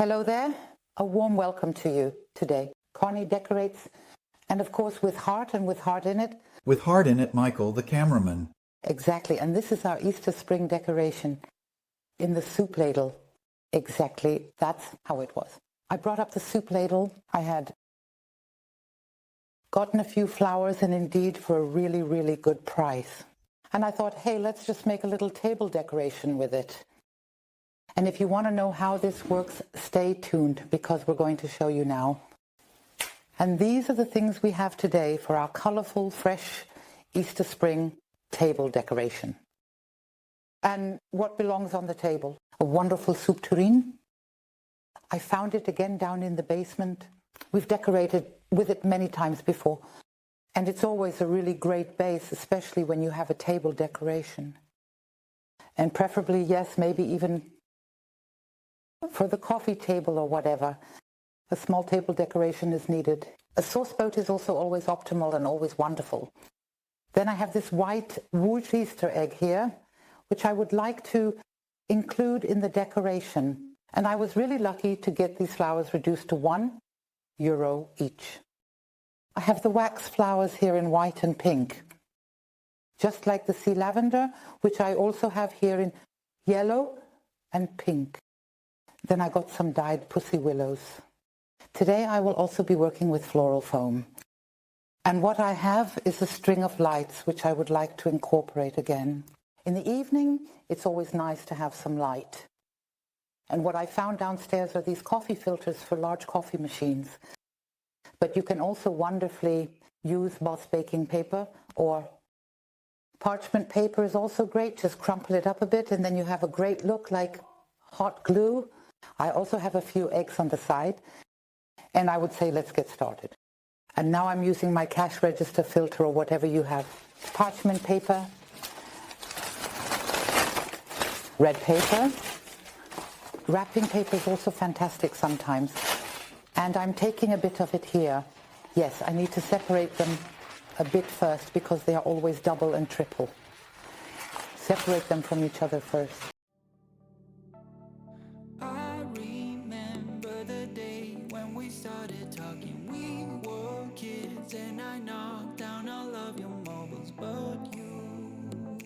Hello there, a warm welcome to you today. Conny decorates, and of course with heart and with heart in it. With heart in it, Michael, the cameraman. Exactly, and this is our Easter spring decoration in the soup ladle. Exactly, that's how it was. I brought up the soup ladle. I had gotten a few flowers, and indeed for a really, really good price. And I thought, hey, let's just make a little table decoration with it. And if you want to know how this works, stay tuned, because we're going to show you now. And these are the things we have today for our colorful, fresh Easter spring table decoration. And what belongs on the table? A wonderful soup tureen. I found it again down in the basement. We've decorated with it many times before. And it's always a really great base, especially when you have a table decoration. And preferably, yes, maybe even for the coffee table or whatever, a small table decoration is needed. A sauce boat is also always optimal and always wonderful. Then I have this white wood Easter egg here, which I would like to include in the decoration. And I was really lucky to get these flowers reduced to €1 each. I have the wax flowers here in white and pink, just like the sea lavender, which I also have here in yellow and pink. Then I got some dyed pussy willows. Today I will also be working with floral foam. And what I have is a string of lights, which I would like to incorporate again. In the evening, it's always nice to have some light. And what I found downstairs are these coffee filters for large coffee machines. But you can also wonderfully use Boss baking paper, or parchment paper is also great. Just crumple it up a bit and then you have a great look like hot glue. I also have a few eggs on the side, and I would say let's get started. And now I'm using my cash register filter or whatever you have. Parchment paper, red paper, wrapping paper is also fantastic sometimes. And I'm taking a bit of it here. Yes, I need to separate them a bit first because they are always double and triple. Separate them from each other first. I remember the day when we started talking. We were kids and I knocked down all of your marbles, but you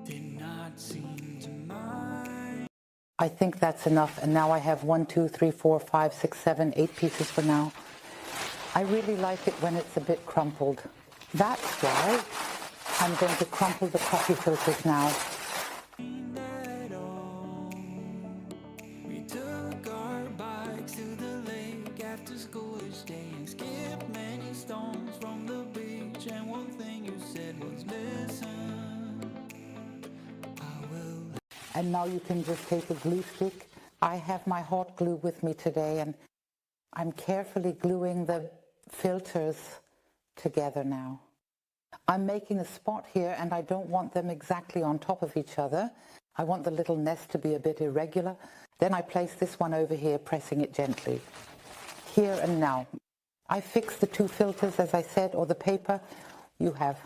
did not seem to mind. I think that's enough, and now I have 1, 2, 3, 4, 5, 6, 7, 8 pieces for now. I really like it when it's a bit crumpled. That's why I'm going to crumple the coffee filters now. We took our bikes to the lake after school each day and skipped many stones from the beach, and one thing you said was listen, I will. And now you can just take a glue stick. I have my hot glue with me today, and I'm carefully gluing the filters together now. I'm making a spot here, and I don't want them exactly on top of each other. I want the little nest to be a bit irregular. Then I place this one over here, pressing it gently. Here and now. I fixed the 2 filters, as I said, or the paper you have.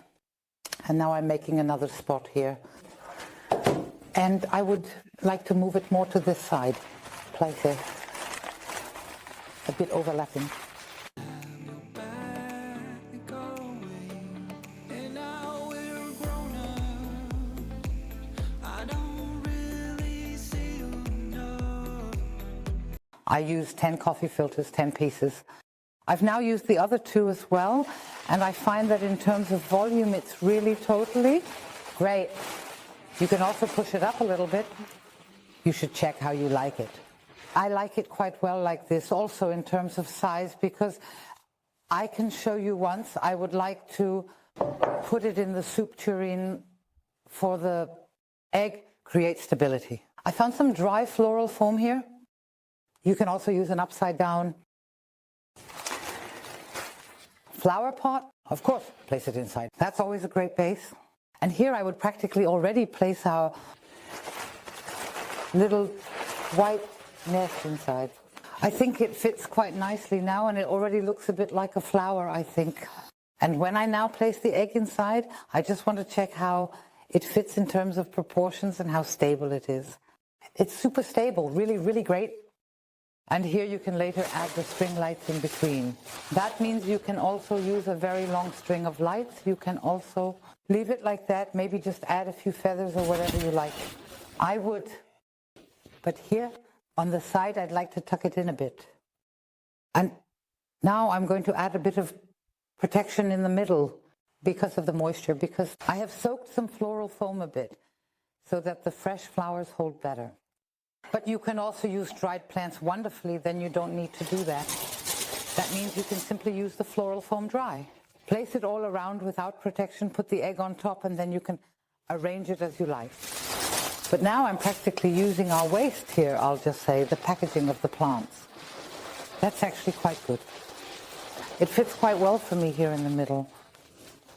And now I'm making another spot here. And I would like to move it more to this side. Place it a bit overlapping. I used 10 coffee filters, 10 pieces. I've now used the other 2 as well, and I find that in terms of volume, it's really totally great. You can also push it up a little bit. You should check how you like it. I like it quite well like this, also in terms of size, because I can show you once. I would like to put it in the soup tureen for the egg, create stability. I found some dry floral foam here. You can also use an upside down flower pot. Of course, place it inside. That's always a great base. And here I would practically already place our little white nest inside. I think it fits quite nicely now, and it already looks a bit like a flower, I think. And when I now place the egg inside, I just want to check how it fits in terms of proportions and how stable it is. It's super stable, really, really great. And here you can later add the string lights in between. That means you can also use a very long string of lights. You can also leave it like that, maybe just add a few feathers or whatever you like. I would, but here on the side I'd like to tuck it in a bit. And now I'm going to add a bit of protection in the middle because of the moisture, because I have soaked some floral foam a bit so that the fresh flowers hold better. But you can also use dried plants wonderfully, then you don't need to do that. That means you can simply use the floral foam dry. Place it all around without protection, put the egg on top, and then you can arrange it as you like. But now I'm practically using our waste here, I'll just say, the packaging of the plants. That's actually quite good. It fits quite well for me here in the middle.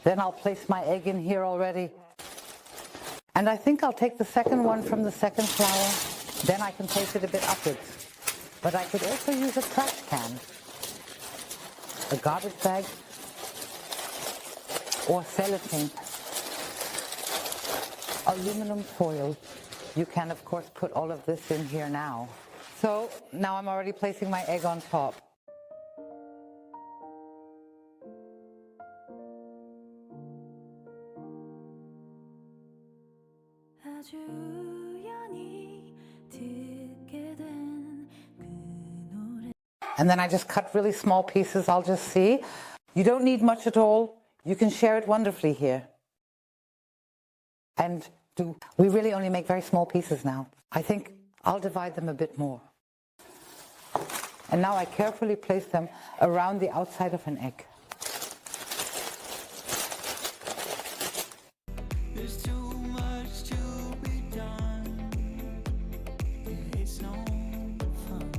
Then I'll place my egg in here already. And I think I'll take the second one from the second flower. Then I can place it a bit upwards. But I could also use a trash can, a garbage bag, or cellophane, aluminum foil. You can, of course, put all of this in here now. So now I'm already placing my egg on top. And then I just cut really small pieces, I'll just see. You don't need much at all. You can share it wonderfully here. And we really only make very small pieces now. I think I'll divide them a bit more. And now I carefully place them around the outside of an egg. There's too much to be done. It's no fun.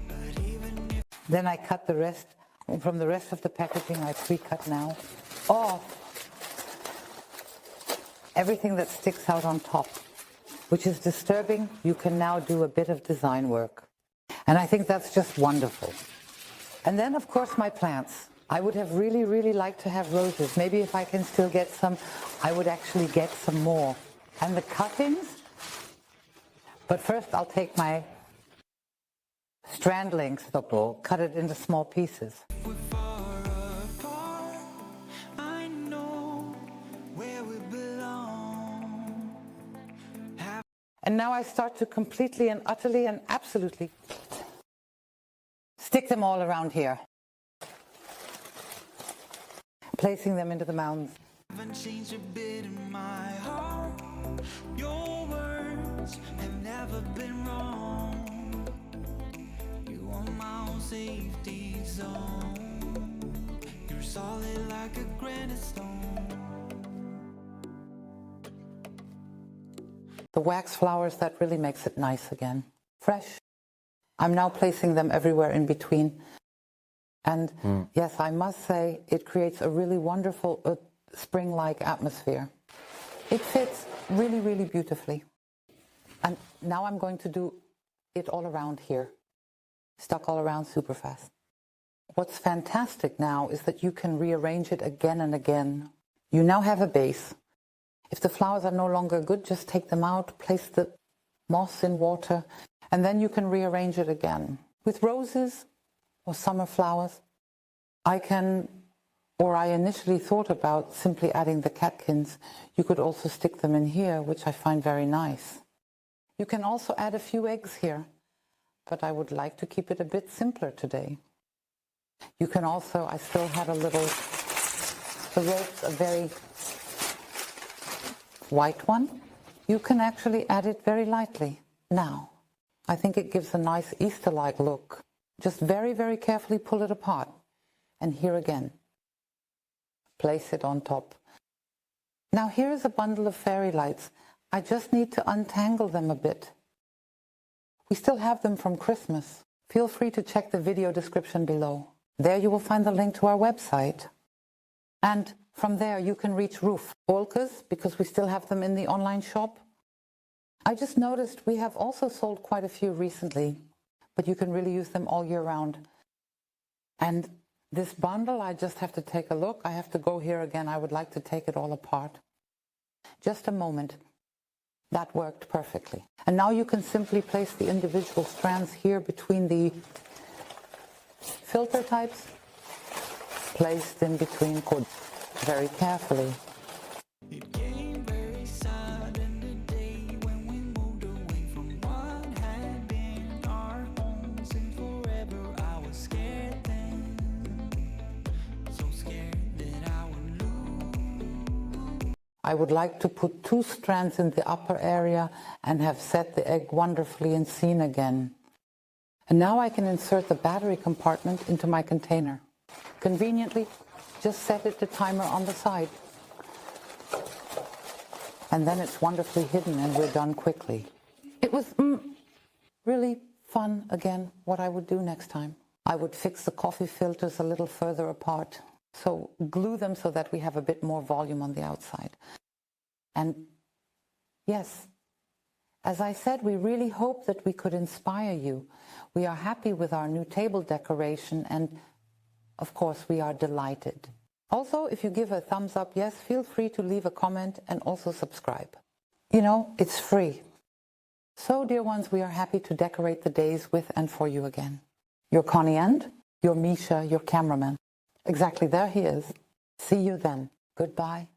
But even if Then I cut the rest, from the rest of the packaging I pre-cut now, off everything that sticks out on top, which is disturbing. You can now do a bit of design work. And I think that's just wonderful. And then, of course, my plants. I would have really, really liked to have roses. Maybe if I can still get some, I would actually get some more. And the cuttings, but first I'll take my strand length, cut it into small pieces. we're far apart, I know where we belong. And now I start to completely and utterly and absolutely stick them all around here, placing them into the mounds. Haven't changed a bit in my heart. Your words have never been wrong. You are my own safety zone. You're solid like a granite stone. The wax flowers, that really makes it nice again. Fresh. I'm now placing them everywhere in between. And yes, I must say, it creates a really wonderful spring-like atmosphere. It fits really, really beautifully. And now I'm going to do it all around here. Stuck all around super fast. What's fantastic now is that you can rearrange it again and again. You now have a base. If the flowers are no longer good, just take them out, place the moss in water, and then you can rearrange it again. With roses or summer flowers, I initially thought about simply adding the catkins. You could also stick them in here, which I find very nice. You can also add a few eggs here, but I would like to keep it a bit simpler today. You can also, I still had a little, the rope's a very white one. You can actually add it very lightly now. I think it gives a nice Easter-like look. Just very, very carefully pull it apart. And here again, place it on top. Now here is a bundle of fairy lights. I just need to untangle them a bit. We still have them from Christmas. Feel free to check the video description below. There you will find the link to our website. And from there you can reach roof polkas, because we still have them in the online shop. I just noticed we have also sold quite a few recently, but you can really use them all year round. And this bundle, I just have to take a look. I have to go here again. I would like to take it all apart. Just a moment. That worked perfectly. And now you can simply place the individual strands here between the filter types, placed in between cords very carefully. It came very sudden the day when we moved away from what had been our home since forever. I was scared then, so scared that I would lose. I would like to put 2 strands in the upper area and have set the egg wonderfully and seen again. And now I can insert the battery compartment into my container. Conveniently, just set the timer on the side. And then it's wonderfully hidden and we're done quickly. It was really fun again what I would do next time. I would fix the coffee filters a little further apart. So glue them so that we have a bit more volume on the outside. And yes, as I said, we really hope that we could inspire you. We are happy with our new table decoration and of course we are delighted. Also, if you give a thumbs up, yes, feel free to leave a comment and also subscribe. You know, it's free. So, dear ones, we are happy to decorate the days with and for you again. Your Conny and your Micha, your cameraman. Exactly, there he is. See you then. Goodbye.